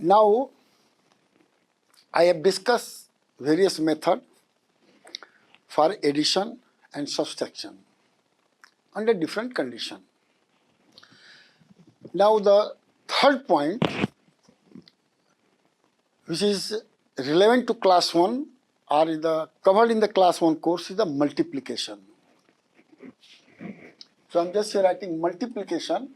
Now, I have discussed various methods for addition and subtraction under different conditions. Now, the third point, which is relevant to class 1 or covered in the class 1 course, is the multiplication. So, I am just writing multiplication.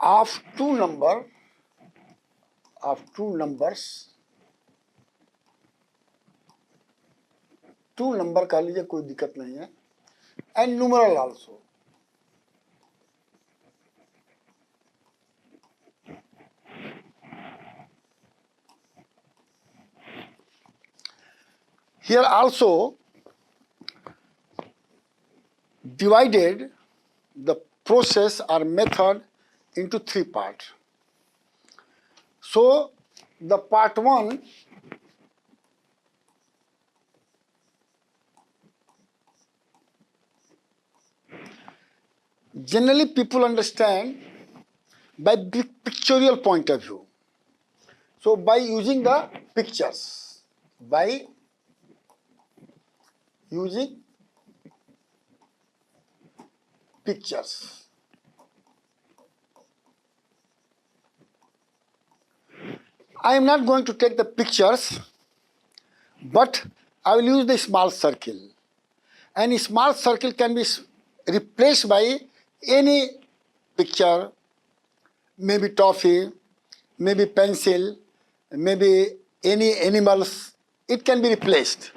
Of two numbers, two number कह लीजिए, कोई दिक्कत नहीं है, and numeral also. Here also divided the process or method into three parts. So, the part 1 generally people understand by pictorial point of view. So, by using the pictures, I am not going to take the pictures, but I will use the small circle. And a small circle can be replaced by any picture, maybe toffee, maybe pencil, maybe any animals. It can be replaced.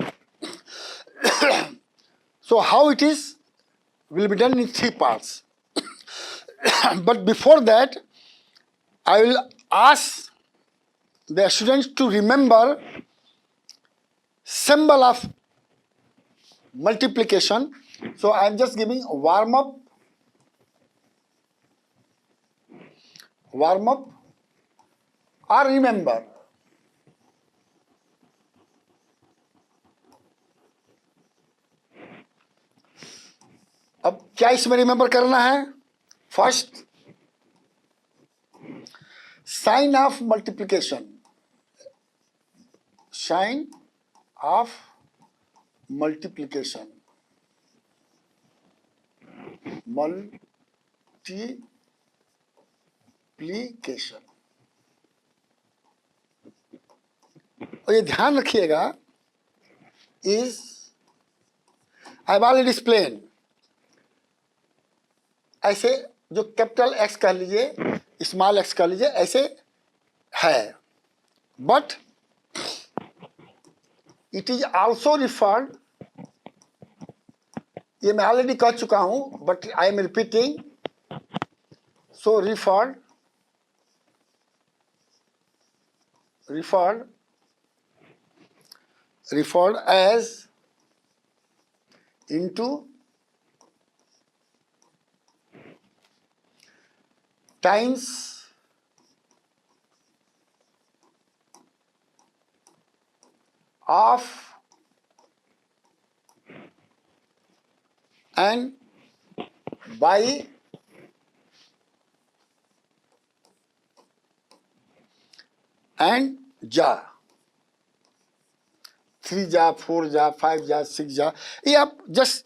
So how it is will be done in three parts. But before that, I will ask the students to remember symbol of multiplication. So I am just giving warm up or remember. अब क्या इसमें remember करना है? First, sign of multiplication, और ये ध्यान रखिएगा, is I have already explain. ऐसे जो कैपिटल एक्स कह लीजिए, स्मॉल एक्स कह लीजिए, ऐसे है. But it is also referred, ये मैं ऑलरेडी कह चुका हूं, but I am repeating. So referred as into times of and by and जा. 3 जा, 4 जा, 5 जा, 6 जा, ये आप जस्ट.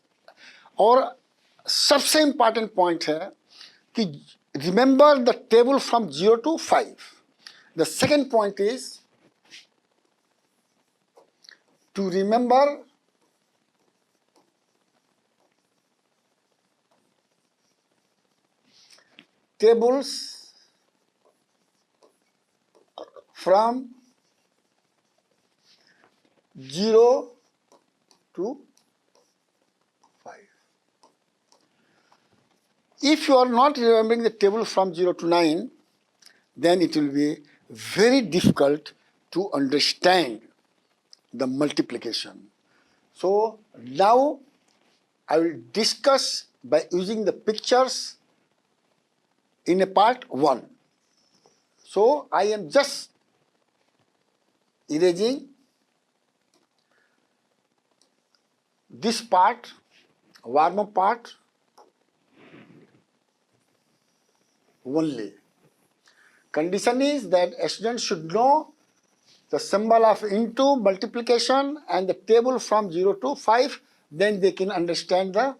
और सबसे इंपॉर्टेंट पॉइंट है कि remember the table from 0 to 5. The second point is to remember tables from 0 to 5. If you are not remembering the table from 0 to 9, then it will be very difficult to understand the multiplication. So now I will discuss by using the pictures in a part 1. So I am just erasing this part, warm up part only. Condition is that a student should know the symbol of into, multiplication and the table from 0 to 5, then they can understand the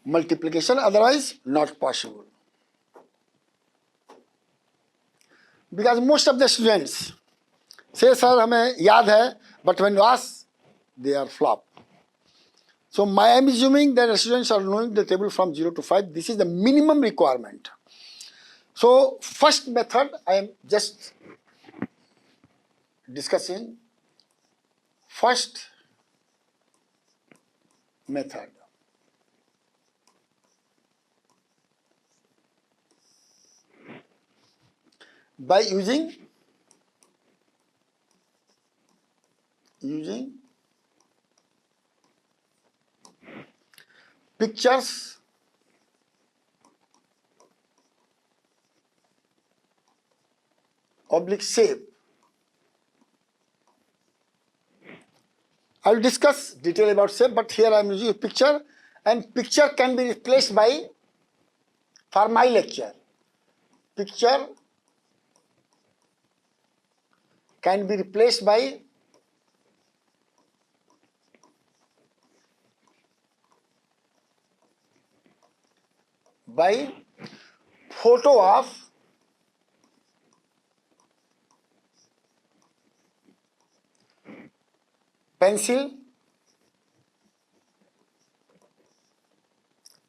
multiplication, otherwise not possible. Because most of the students say, sir, हमें याद है, but when you ask, they are flop. So I am assuming that the students are knowing the table from 0 to 5. This is the minimum requirement. So first method I am just discussing. First method. By using pictures oblique shape. I will discuss detail about shape, but here I am using a picture, and picture can be replaced by, for my lecture, picture can be replaced by photo of pencil,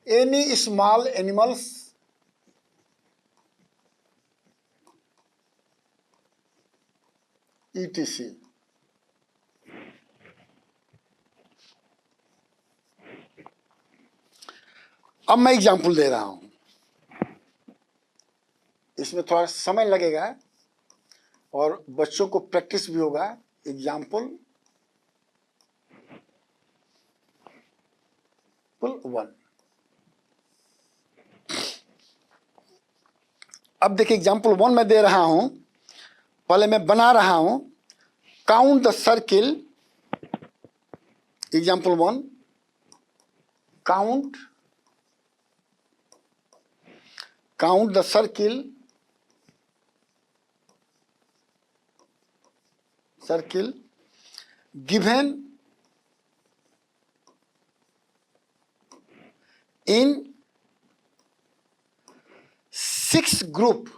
any small animals, etc. अब मैं example दे रहा हूं, इसमें थोड़ा समय लगेगा और बच्चों को प्रैक्टिस भी होगा. एग्जाम्पल 1. अब देखिए एग्जाम्पल 1 मैं दे रहा हूं, पहले मैं बना रहा हूं. Count the circle. Example 1, count the circle given in 6 group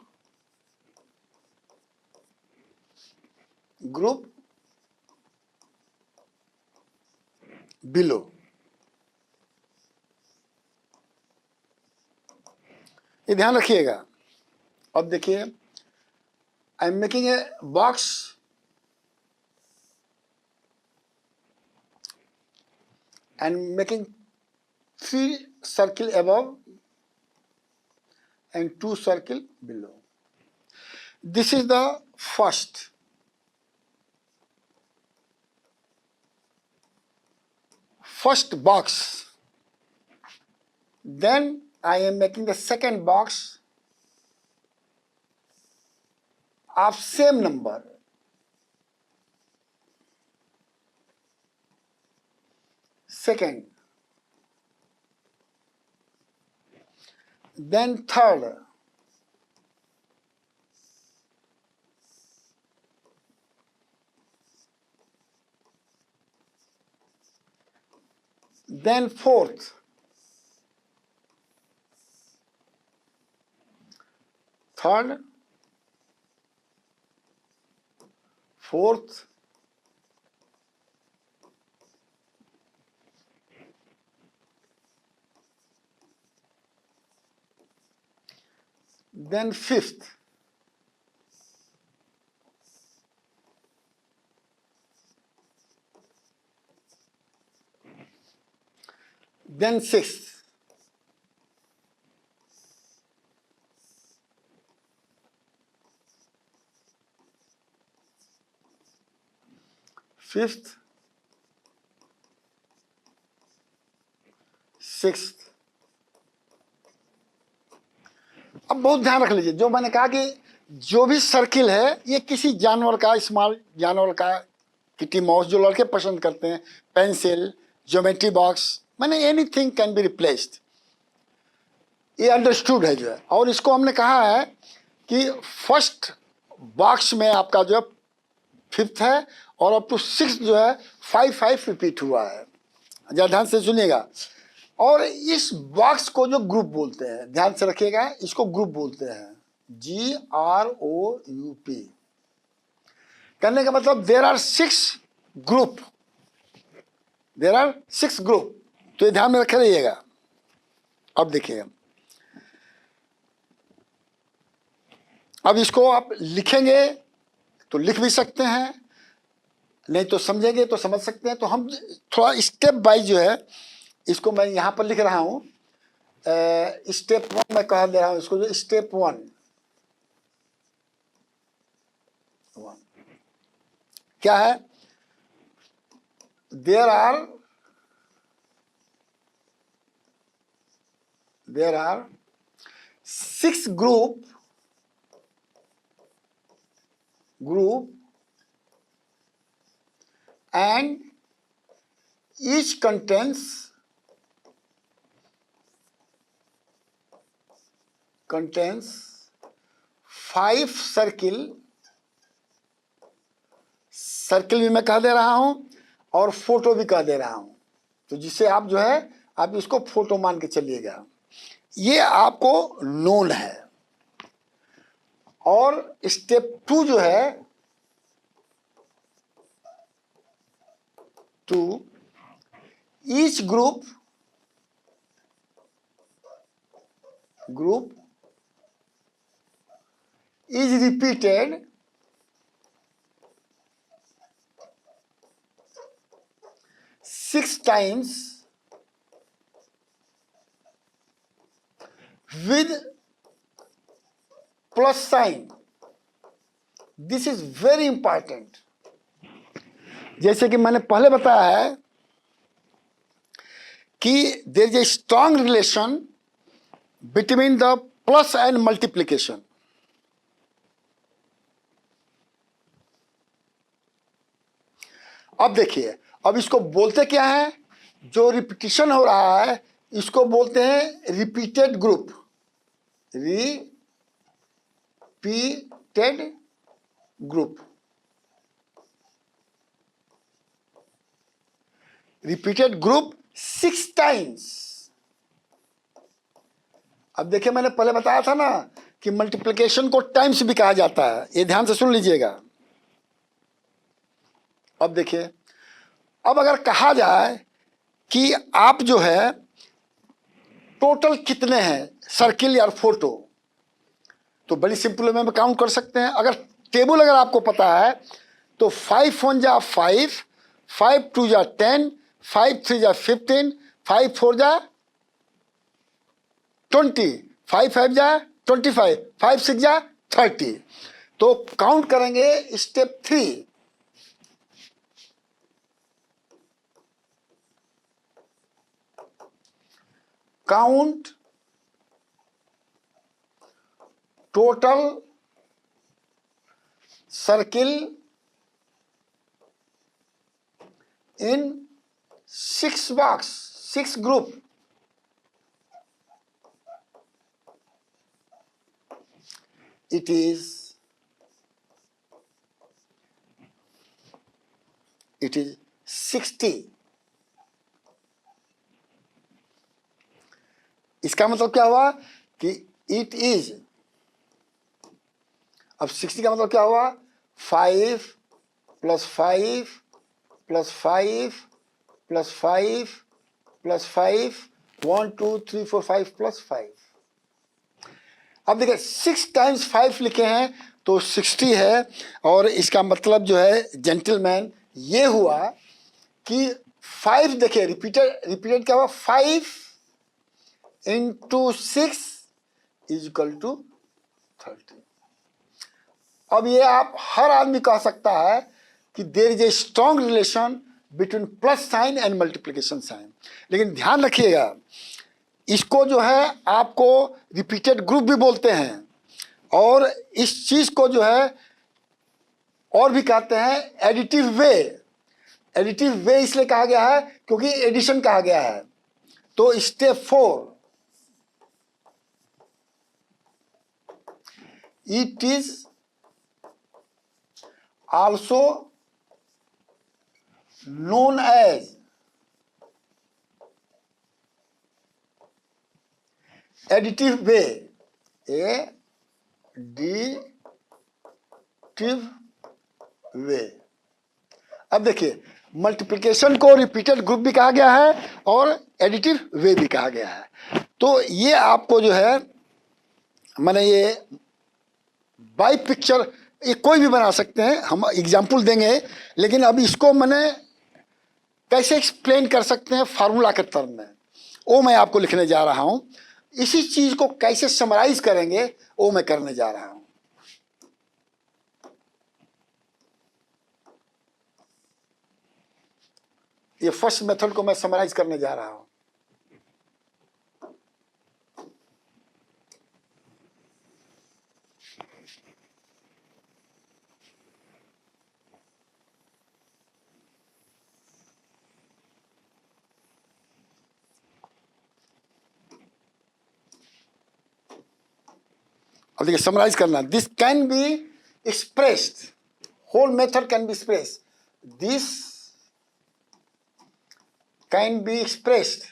below. ये ध्यान रखिएगा. अब देखिए, I am making a box and making 3 circle above and 2 circle below. This is the first. Box. Then I am making the second box of same number. Second. Then third. Then fourth. Third. Fourth. Then fifth. Then sixth. Fifth. Sixth. अब बहुत ध्यान रख लीजिए, जो मैंने कहा कि जो भी सर्किल है ये किसी जानवर का, स्मॉल जानवर का, किटी माउस जो लड़के पसंद करते हैं, पेंसिल, ज्योमेट्री बॉक्स, माने एनीथिंग कैन बी रिप्लेस्ड। ये अंडरस्टूड है जो है। और इसको हमने कहा है कि फर्स्ट बॉक्स में आपका जो है 5th है और अप टू 6 जो है 5 रिपीट हुआ है। जरा ध्यान से सुनिएगा। और इस बॉक्स को जो ग्रुप बोलते हैं, ध्यान से रखिएगा, इसको ग्रुप बोलते हैं, GROUP। कहने का मतलब there are 6 group, there are 6 group. तो ये ध्यान में रखे रहिएगा। अब देखिएगा, अब इसको आप लिखेंगे तो लिख भी सकते हैं, नहीं तो समझेंगे तो समझ सकते हैं। तो हम थोड़ा स्टेप बाइज जो है इसको मैं यहाँ पर लिख रहा हूँ। स्टेप 1 मैं कह दे रहा हूँ इसको, जो स्टेप 1 क्या है? There are 6 group and each contains 5 circle भी मैं कह दे रहा हूं और फोटो भी कह दे रहा हूं। तो जिसे आप जो है आप इसको फोटो मान के चलिएगा। ये आपको नोन है। और स्टेप 2 जो है, 2 each group is repeated six times with plus sign. This is very important. जैसे कि मैंने पहले बताया है कि there is a strong relation between the plus and multiplication. अब देखिए, अब इसको बोलते क्या है? जो रिपीटिशन हो रहा है इसको बोलते हैं repeated group. Repeated group, repeated group 6 times. अब देखिए, मैंने पहले बताया था ना कि मल्टीप्लिकेशन को टाइम्स भी कहा जाता है। ये ध्यान से सुन लीजिएगा। अब देखिए, अब अगर कहा जाए कि आप जो है टोटल कितने हैं सर्किल या फोटो, तो बड़ी सिंपल में काउंट कर सकते हैं। अगर टेबल अगर आपको पता है तो 5 1 जा 5, 5 2 जा 10, 5 3 जा 15, 5 4 जा 20, 5 5 जा 25, 5 6 जा 30। तो काउंट करेंगे step 3। Count total circle in 6 box, 6 group. It is 60। इसका मतलब क्या हुआ कि इट इज, अब 60 का मतलब क्या हुआ? 5 + 5 + 5 + 5 + 5, 1 2 3 4 5 + 5। अब देखिए 6 टाइम्स 5 लिखे हैं तो 60 है। और इसका मतलब जो है जेंटलमैन ये हुआ कि 5, देखिए रिपीटेड क्या हुआ? 5 × 6 = 30। अब ये आप हर आदमी कह सकता है कि there is a strong relation between plus sign and multiplication sign. लेकिन ध्यान रखिएगा, इसको जो है आपको रिपीटेड ग्रुप भी बोलते हैं और इस चीज को जो है और भी कहते हैं एडिटिव वे। एडिटिव वे इसलिए कहा गया है क्योंकि एडिशन कहा गया है। तो step 4, it is also known as additive way, additive way। अब देखिए, मल्टीप्लिकेशन को रिपीटेड ग्रुप भी कहा गया है और एडिटिव वे भी कहा गया है। तो ये आपको जो है माने ये बाई पिक्चर ये कोई भी बना सकते हैं, हम एग्जाम्पल देंगे, लेकिन अब इसको मैंने कैसे एक्सप्लेन कर सकते हैं फार्मूला के टर्म में, वो मैं आपको लिखने जा रहा हूं। इसी चीज को कैसे समराइज करेंगे वो मैं करने जा रहा हूं। ये फर्स्ट मेथड को मैं समराइज करने जा रहा हूं। अब देखिए, समराइज करना, this can be expressed, whole method can be expressed, this can be expressed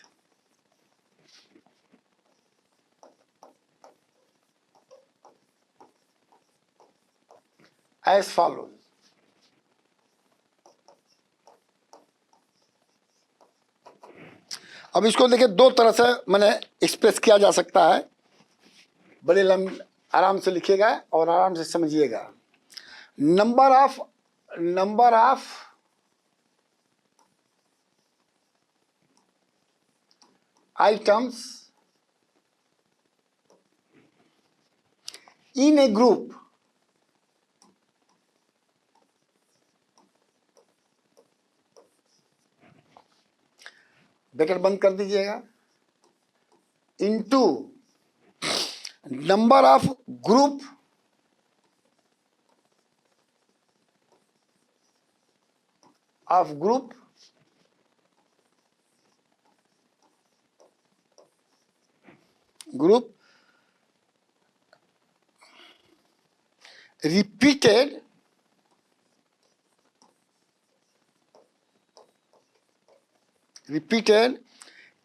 as follows. अब इसको देखिए दो तरह से मैंने एक्सप्रेस किया जा सकता है, बड़े आराम से लिखिएगा और आराम से समझिएगा। Number of items in A group bracket बंद कर दीजिएगा, into number of group repeated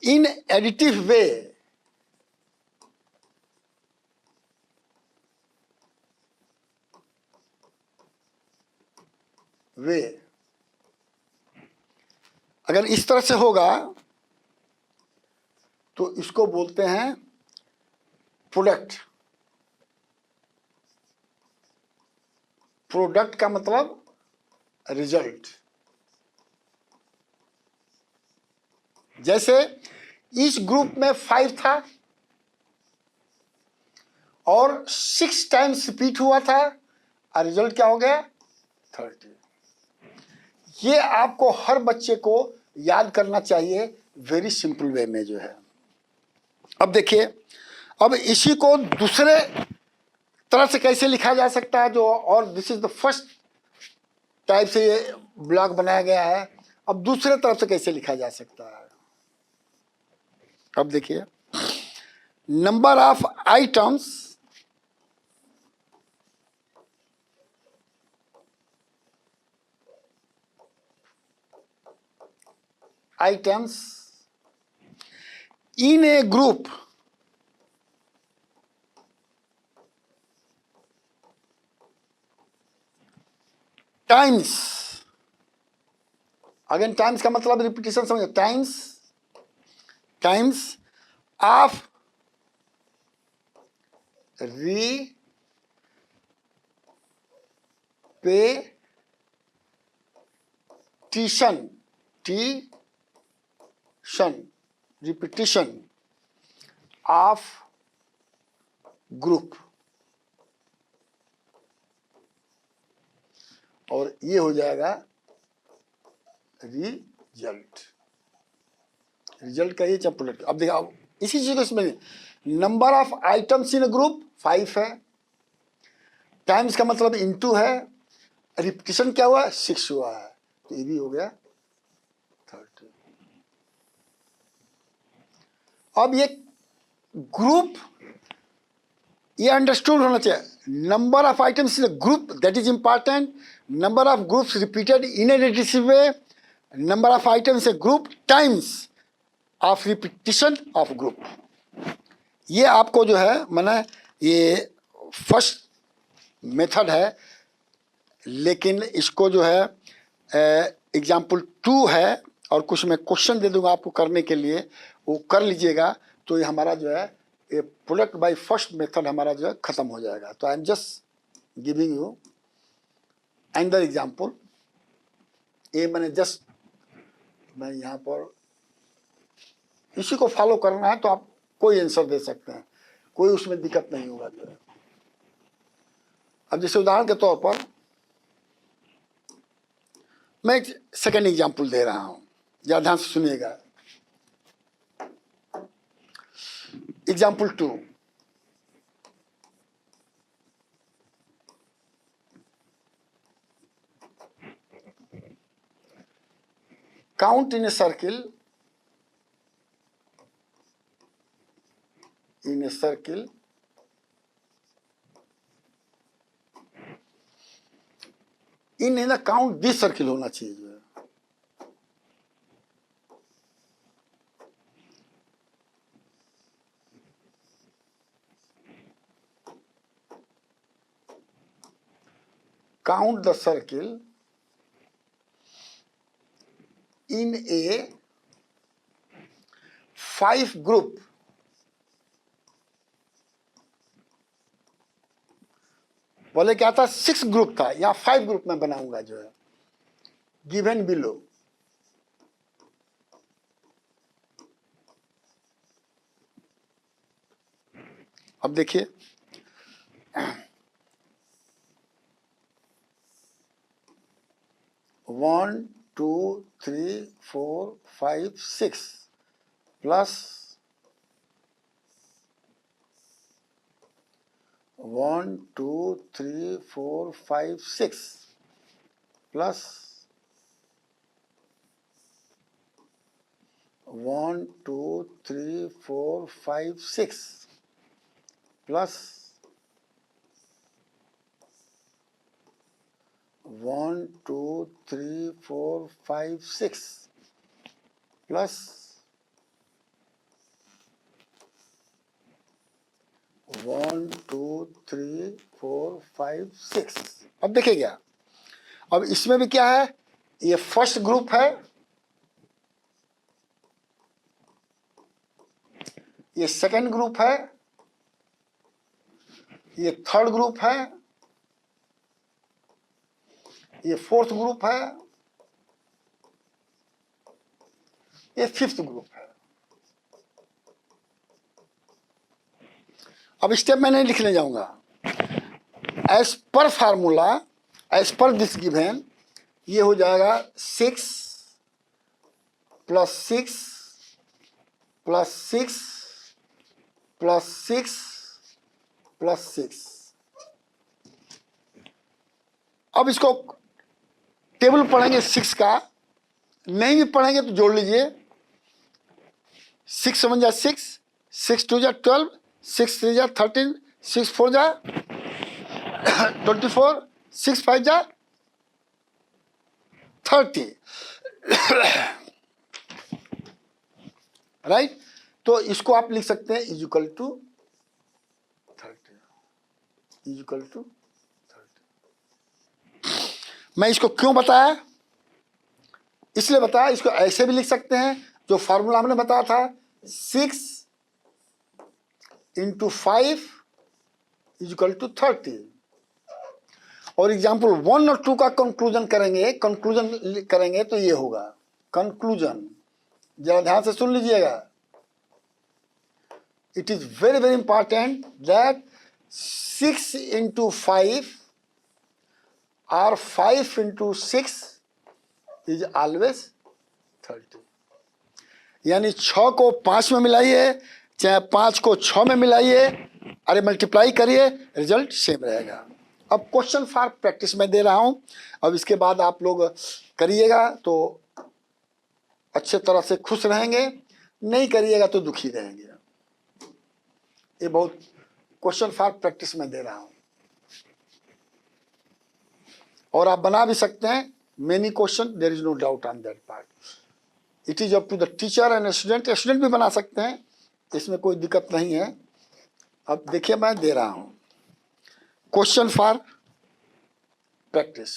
in additive way अगर इस तरह से होगा तो इसको बोलते हैं प्रोडक्ट। प्रोडक्ट का मतलब रिजल्ट। जैसे इस ग्रुप में 5 था और 6 टाइम्स रिपीट हुआ था और रिजल्ट क्या हो गया 30। ये आपको हर बच्चे को याद करना चाहिए वेरी सिंपल वे में जो है। अब देखिए, अब इसी को दूसरे तरह से कैसे लिखा जा सकता है, जो और this is the first type से ये ब्लॉक बनाया गया है। अब दूसरे तरफ से कैसे लिखा जा सकता है, अब देखिए, number of items in a group times, again times का मतलब रिपीटेशन समझो, times of repetition of group, और ये हो जाएगा रिजल्ट का ये चैप्टर। अब देखो, इसी चीज को इसमें number of items in group 5 है, टाइम्स का मतलब इनटू है, रिपीटिशन क्या हुआ, 6 हुआ है, तो ये भी हो गया 30। अब ये ग्रुप, ये अंडरस्टूड होना चाहिए, number of items in a group that is important, number of groups repeated in a relative way, number of items A group times of repetition of group. ये आपको जो है मैंने ये फर्स्ट मेथड है, लेकिन इसको जो है एग्जाम्पल 2 है और कुछ मैं क्वेश्चन दे दूंगा आपको करने के लिए, वो कर लीजिएगा, तो ये हमारा जो है ये प्रोडक्ट बाय फर्स्ट मेथड हमारा जो है खत्म हो जाएगा। तो I am just giving you another example. ये मैंने जस्ट, मैं यहाँ पर इसी को फॉलो करना है तो आप कोई आंसर दे सकते हैं, कोई उसमें दिक्कत नहीं होगा जो है। अब जैसे उदाहरण के तौर पर मैं एक सेकेंड एग्जाम्पल दे रहा हूं, जरा ध्यान से सुनिएगा। Example 2, count in a circle, in a circle in ना काउंट दिस सर्किल होना चाहिए जो है। Count the circle in a 5 group, बोले क्या था 6 ग्रुप था, यहां 5 ग्रुप में बनाऊंगा जो है, गिवन बिलो। अब देखिए 1 2 3 4 5 6 प्लस 1 2 3 4 5 6 प्लस 1 2 3 4 5 6 प्लस 1 2 3 4 5 6 प्लस 1 2 3 4 5 6। अब देखिए क्या, अब इसमें भी क्या है, ये फर्स्ट ग्रुप है, ये सेकंड ग्रुप है, ये थर्ड ग्रुप है, ये फोर्थ ग्रुप है, ये फिफ्थ ग्रुप है। अब स्टेप मैं नहीं लिखने जाऊंगा, as per formula, as per this given, ये हो जाएगा 6 प्लस 6 प्लस 6 प्लस 6 प्लस 6। अब इसको टेबल पढ़ेंगे 6 का, नहीं भी पढ़ेंगे तो जोड़ लीजिए, 6 7 जा 6, 6 2 जा 12, 6 3 जा 13, 6 4 जा 24, 6 5 जा 30। राइट, तो इसको आप लिख सकते हैं इक्वल टू 30, इक्वल टू 30। मैं इसको क्यों बताया, इसलिए बताया, इसको ऐसे भी लिख सकते हैं जो फॉर्मूला हमने बताया था, 6 इंटू 5 इक्वल टू 30। और एग्जाम्पल 1 और 2 का कंक्लूजन करेंगे तो ये होगा कंक्लूजन। जरा ध्यान से सुन लीजिएगा, it is very very important that 6 into 5 और 5 इंटू 6 इज ऑलवेज 30। यानी 6 को 5 में मिलाइए, चाहे 5 को 6 में मिलाइए, अरे मल्टीप्लाई करिए, रिजल्ट सेम रहेगा। अब क्वेश्चन फॉर प्रैक्टिस में दे रहा हूं, अब इसके बाद आप लोग करिएगा तो अच्छे तरह से खुश रहेंगे, नहीं करिएगा तो दुखी रहेंगे। ये बहुत क्वेश्चन फॉर प्रैक्टिस में दे रहा हूं, और आप बना भी सकते हैं many question, there is no doubt on that part. It is up to the teacher and student, student भी बना सकते हैं, इसमें कोई दिक्कत नहीं है। अब देखिए मैं दे रहा हूं क्वेश्चन फॉर प्रैक्टिस।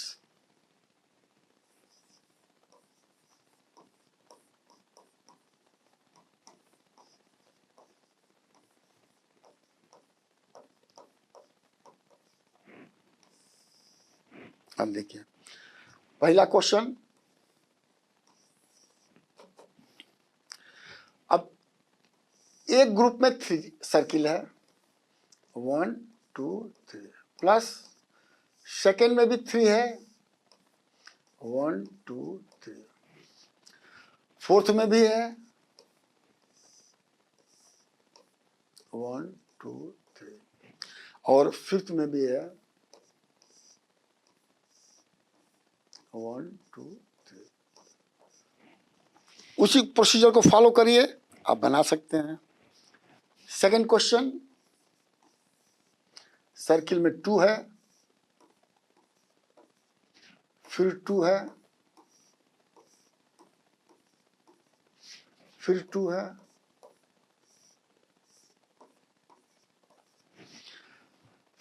अब देखिए पहला क्वेश्चन, अब एक ग्रुप में 3 सर्किल है, 1 2 3, प्लस सेकेंड में भी 3 है, 1 2 3, फोर्थ में भी है 1 2 3, और फिफ्थ में भी है 1 2 3। उसी प्रोसीजर को फॉलो करिए, आप बना सकते हैं। सेकंड क्वेश्चन, सर्किल में 2 है, फिर 2 है, फिर 2 है,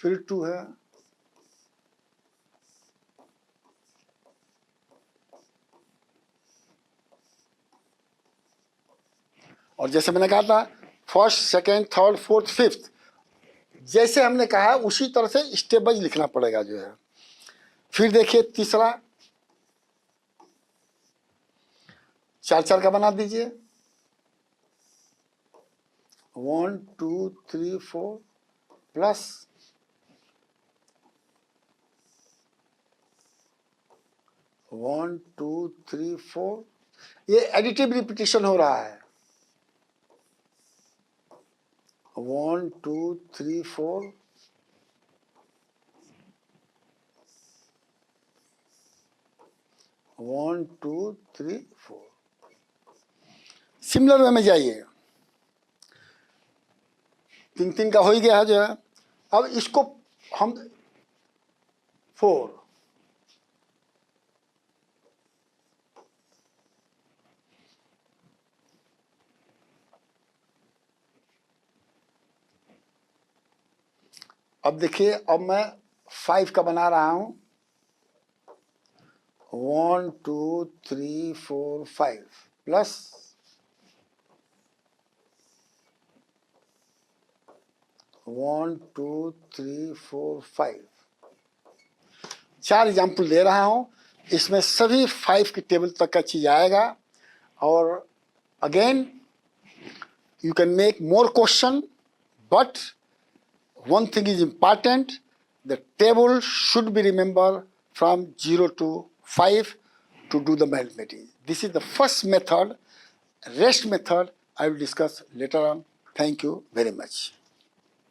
फिर 2 है, और जैसे मैंने कहा था first second third fourth fifth, जैसे हमने कहा उसी तरह से स्टेप वाइज लिखना पड़ेगा जो है। फिर देखिए तीसरा, 4 का बना दीजिए, 1 2 3 4 प्लस 1 2 3 4। ये एडिटिव रिपीटिशन हो रहा है, 1 2 3 4, 1 2 3 4। सिमिलर वे में जाइए, 3 का हो ही गया है जो है। अब इसको हम 4, अब देखिए अब मैं 5 का बना रहा हूं, 1 2 3 4 5 प्लस 1 2 3 4 5। 4 एग्जाम्पल दे रहा हूं, इसमें सभी 5 की टेबल तक का चीज आएगा। और again you can make more question, but one thing is important, the table should be remembered from 0 to 5 to do the mathematics. This is the first method. Rest method I will discuss later on. Thank you very much.